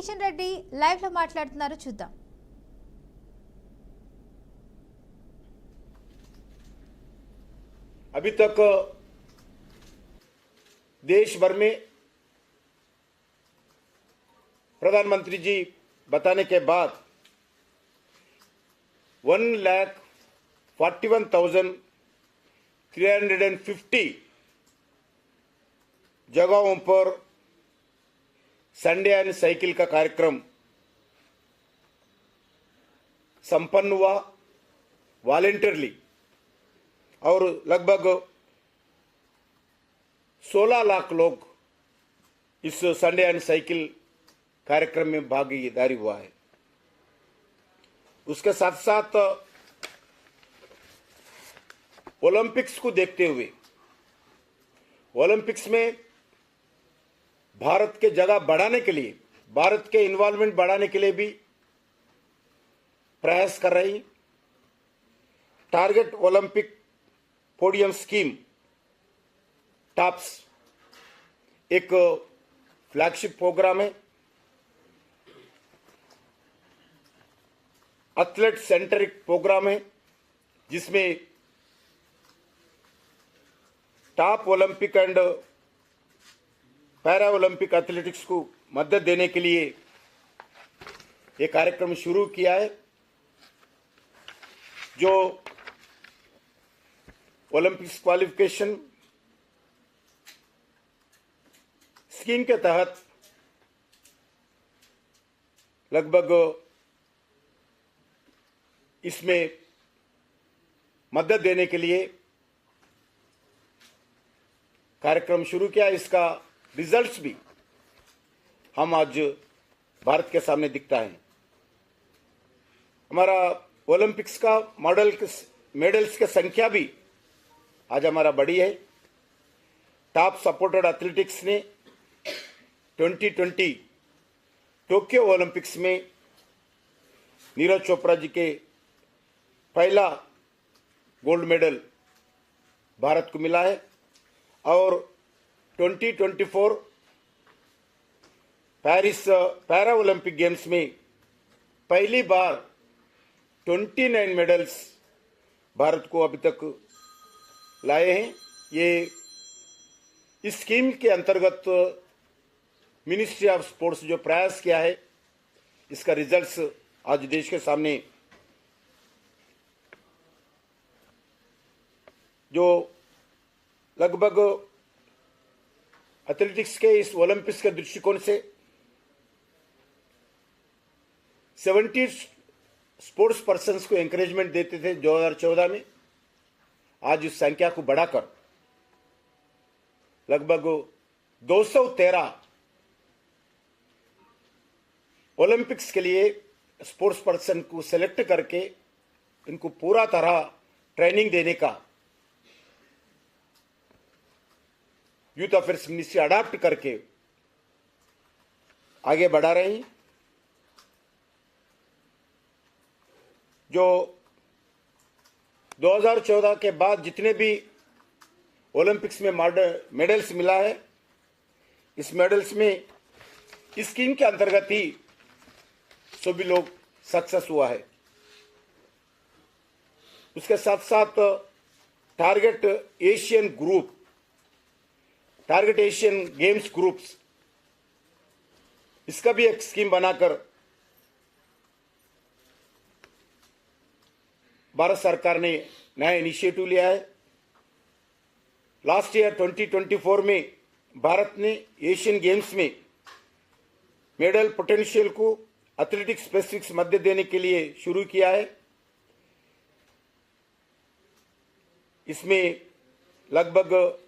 Kishan Reddy live లో మాట్లాడుతున్నారు, చూద్దాం. अभी तक देश भर में प्रधानमंत्री जी बताने के बाद 1,41,350 जगहों पर संडे एंड साइकिल का कार्यक्रम संपन्न हुआ वॉलेंटियरली और लगभग 16 लाख लोग इस संडे एंड साइकिल कार्यक्रम में भागीदारी हुआ है. उसके साथ साथ ओलंपिक्स को देखते हुए ओलंपिक्स में भारत के जगह बढ़ाने के लिए, भारत के इन्वॉल्वमेंट बढ़ाने के लिए भी प्रयास कर रही. Target Olympic podium scheme tops एक फ्लैगशिप प्रोग्राम है. एथलेट सेंट्रिक प्रोग्राम है जिसमें top Olympic and para Olympic athletics को मदद देने के लिए ये कार्यक्रम शुरू किया है. जो ओलंपिक्स क्वालिफिकेशन स्कीम के तहत लगभग इसमें मदद देने के लिए कार्यक्रम शुरू किया. इसका रिजल्ट्स भी हम आज भारत के सामने दिखता है. हमारा ओलंपिक्स का मेडल्स की संख्या भी आज हमारा बड़ी है. टॉप सपोर्टेड एथलेटिक्स ने 2020 टोक्यो ओलंपिक्स में नीरज चोपड़ा जी के पहला गोल्ड मेडल भारत को मिला है और 2024 पेरिस पैरा ओलंपिक गेम्स में पहली बार 29 मेडल्स भारत को अभी तक लाए हैं. ये इस स्कीम के अंतर्गत मिनिस्ट्री ऑफ स्पोर्ट्स जो प्रयास किया है, इसका रिजल्ट्स आज देश के सामने जो लगभग एथलेटिक्स के इस ओलंपिक्स के दृष्टिकोण से 70 स्पोर्ट्स पर्सन्स को एंकरेजमेंट देते थे 2014 में. आज इस संख्या को बढ़ाकर लगभग 213 ओलंपिक्स के लिए स्पोर्ट्स पर्सन को सेलेक्ट करके इनको पूरा तरह ट्रेनिंग देने का यूथ अफेयर्स मिनिस्ट्री अडॉप्ट करके आगे बढ़ा रही. जो 2014 के बाद जितने भी ओलंपिक्स में मेडल्स मिला है, इस मेडल्स में इस स्कीम के अंतर्गत ही सभी लोग सक्सेस हुआ है. उसके साथ साथ टारगेट एशियन गेम्स ग्रुप्स, इसका भी एक स्कीम बनाकर भारत सरकार ने नया इनिशिएटिव लिया है. लास्ट ईयर 2024 में भारत ने एशियन गेम्स में मेडल पोटेंशियल को एथलेटिक्स स्पेसिफिक्स मदद देने के लिए शुरू किया है. इसमें लगभग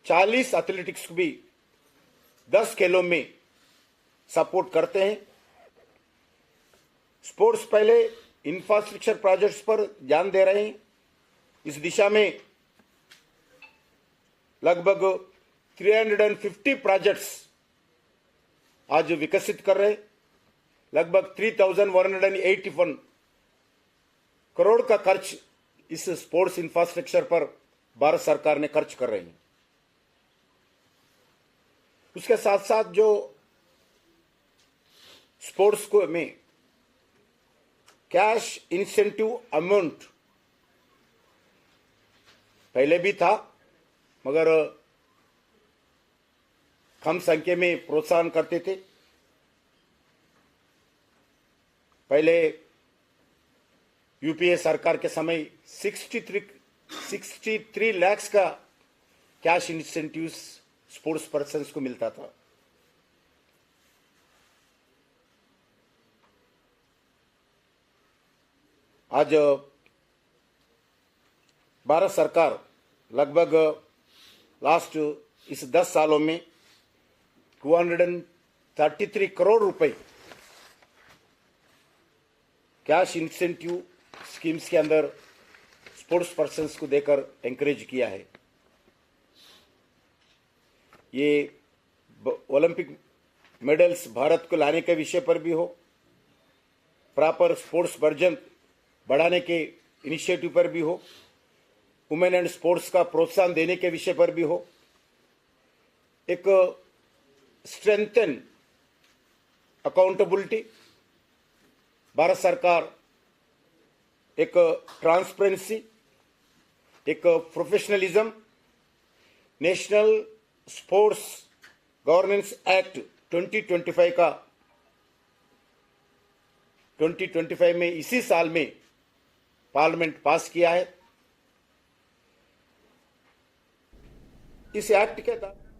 40 एथलेटिक्स को भी 10 खेलों में सपोर्ट करते हैं. स्पोर्ट्स पहले इंफ्रास्ट्रक्चर प्रोजेक्ट्स पर ध्यान दे रहे हैं. इस दिशा में लगभग 350 प्रोजेक्ट्स आज विकसित कर रहे हैं. लगभग 3,181 करोड़ का खर्च इस स्पोर्ट्स इंफ्रास्ट्रक्चर पर भारत सरकार ने खर्च कर रहे हैं. उसके साथ साथ जो स्पोर्ट्स को में कैश इंसेंटिव अमाउंट पहले भी था, मगर कम संख्या में प्रोत्साहन करते थे। पहले यूपीए सरकार के समय 63 लाख का कैश इंसेंटिव्स स्पोर्ट्स पर्सन्स को मिलता था। आज भारत सरकार लगभग लास्ट इस 10 सालों में 233 करोड़ रुपए कैश इंसेंटिव स्कीम्स के अंदर स्पोर्ट्स पर्सन्स को देकर एंकरेज किया है। ये ओलंपिक मेडल्स भारत को लाने के विषय पर भी हो, प्रॉपर स्पोर्ट्स वर्जन बढ़ाने के इनिशिएटिव पर भी हो, वुमेन एंड स्पोर्ट्स का प्रोत्साहन देने के विषय पर भी हो, एक स्ट्रेंथन अकाउंटेबिलिटी, भारत सरकार एक ट्रांसपेरेंसी, एक professionalism, national sports governance act 2025 में इसी साल में पार्लियामेंट पास किया है। इस एक्ट के तहत